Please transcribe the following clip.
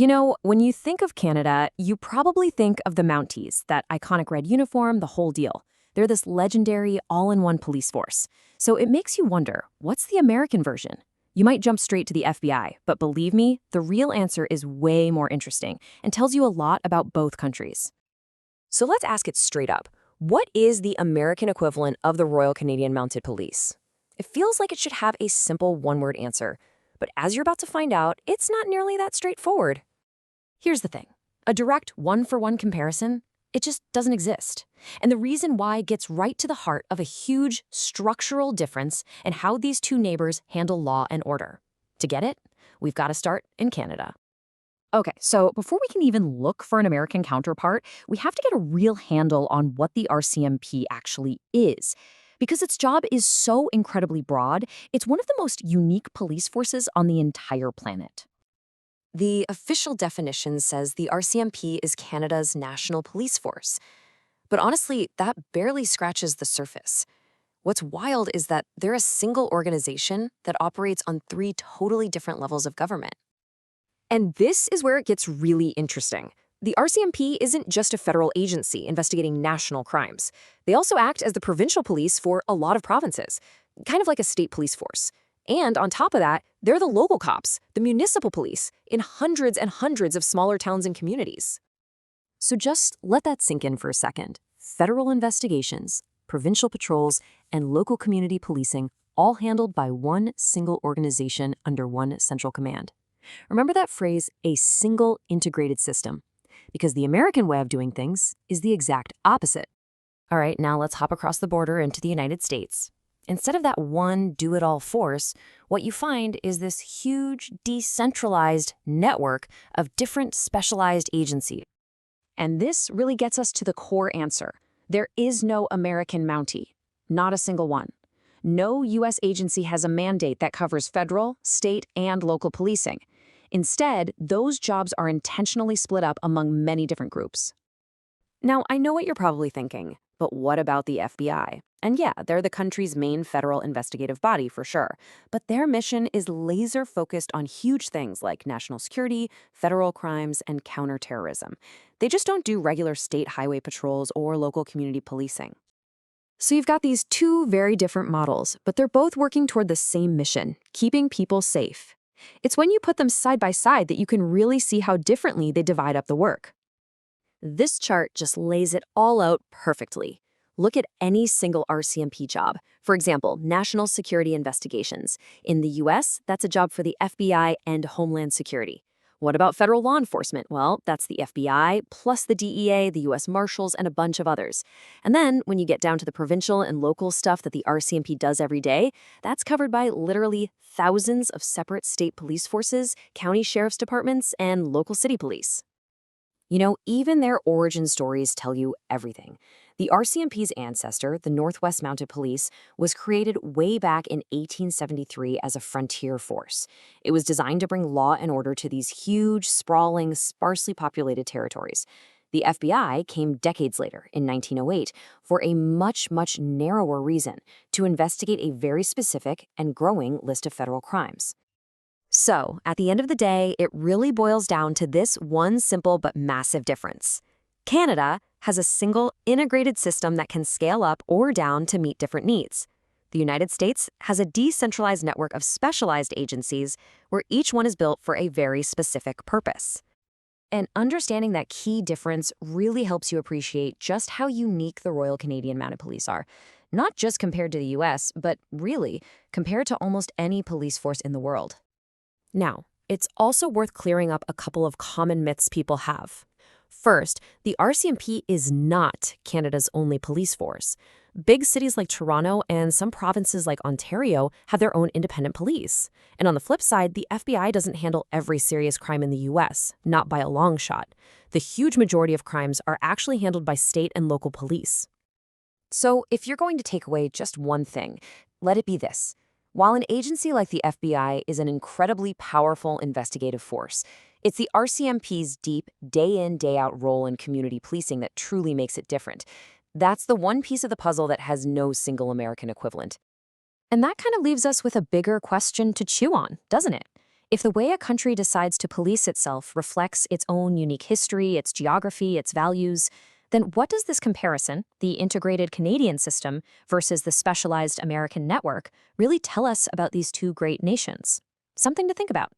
When you think of Canada, you probably think of the Mounties, that iconic red uniform, the whole deal. They're this legendary, all-in-one police force. So it makes you wonder, what's the American version? You might jump straight to the FBI, but believe me, the real answer is way more interesting and tells you a lot about both countries. So let's ask it straight up. What is the American equivalent of the Royal Canadian Mounted Police? It feels like it should have a simple one-word answer, but as you're about to find out, it's not nearly that straightforward. Here's the thing. A direct one-for-one comparison, it just doesn't exist. And the reason why gets right to the heart of a huge structural difference in how these two neighbors handle law and order. To get it, we've got to start in Canada. Okay, so before we can even look for an American counterpart, we have to get a real handle on what the RCMP actually is. Because its job is so incredibly broad, it's one of the most unique police forces on the entire planet. The official definition says the RCMP is Canada's national police force. But honestly, that barely scratches the surface. What's wild is that they're a single organization that operates on three totally different levels of government. And this is where it gets really interesting. The RCMP isn't just a federal agency investigating national crimes. They also act as the provincial police for a lot of provinces, kind of like a state police force. And on top of that, they're the local cops, the municipal police, in hundreds and hundreds of smaller towns and communities. So just let that sink in for a second. Federal investigations, provincial patrols, and local community policing, all handled by one single organization under one central command. Remember that phrase, a single integrated system, because the American way of doing things is the exact opposite. All right, now let's hop across the border into the United States. Instead of that one do-it-all force, what you find is this huge, decentralized network of different specialized agencies. And this really gets us to the core answer. There is no American Mountie, not a single one. No U.S. agency has a mandate that covers federal, state, and local policing. Instead, those jobs are intentionally split up among many different groups. Now, I know what you're probably thinking, but what about the FBI? And yeah, they're the country's main federal investigative body for sure, but their mission is laser-focused on huge things like national security, federal crimes, and counterterrorism. They just don't do regular state highway patrols or local community policing. So you've got these two very different models, but they're both working toward the same mission, keeping people safe. It's when you put them side by side that you can really see how differently they divide up the work. This chart just lays it all out perfectly. Look at any single RCMP job. For example, national security investigations. In the US, that's a job for the FBI and Homeland Security. What about federal law enforcement? Well, that's the FBI, plus the DEA, the US Marshals, and a bunch of others. And then, when you get down to the provincial and local stuff that the RCMP does every day, that's covered by literally thousands of separate state police forces, county sheriff's departments, and local city police. Even their origin stories tell you everything. The RCMP's ancestor, the Northwest Mounted Police, was created way back in 1873 as a frontier force. It was designed to bring law and order to these huge, sprawling, sparsely populated territories. The FBI came decades later, in 1908, for a much, much narrower reason, to investigate a very specific and growing list of federal crimes. So, at the end of the day, it really boils down to this one simple but massive difference. Canada has a single integrated system that can scale up or down to meet different needs. The United States has a decentralized network of specialized agencies where each one is built for a very specific purpose. And understanding that key difference really helps you appreciate just how unique the Royal Canadian Mounted Police are, not just compared to the US, but really compared to almost any police force in the world. Now, it's also worth clearing up a couple of common myths people have. First, the RCMP is not Canada's only police force. Big cities like Toronto and some provinces like Ontario have their own independent police. And on the flip side, the FBI doesn't handle every serious crime in the US, not by a long shot. The huge majority of crimes are actually handled by state and local police. So if you're going to take away just one thing, let it be this. While an agency like the FBI is an incredibly powerful investigative force, it's the RCMP's deep, day-in, day-out role in community policing that truly makes it different. That's the one piece of the puzzle that has no single American equivalent. And that kind of leaves us with a bigger question to chew on, doesn't it? If the way a country decides to police itself reflects its own unique history, its geography, its values, then what does this comparison, the integrated Canadian system versus the specialized American network, really tell us about these two great nations? Something to think about.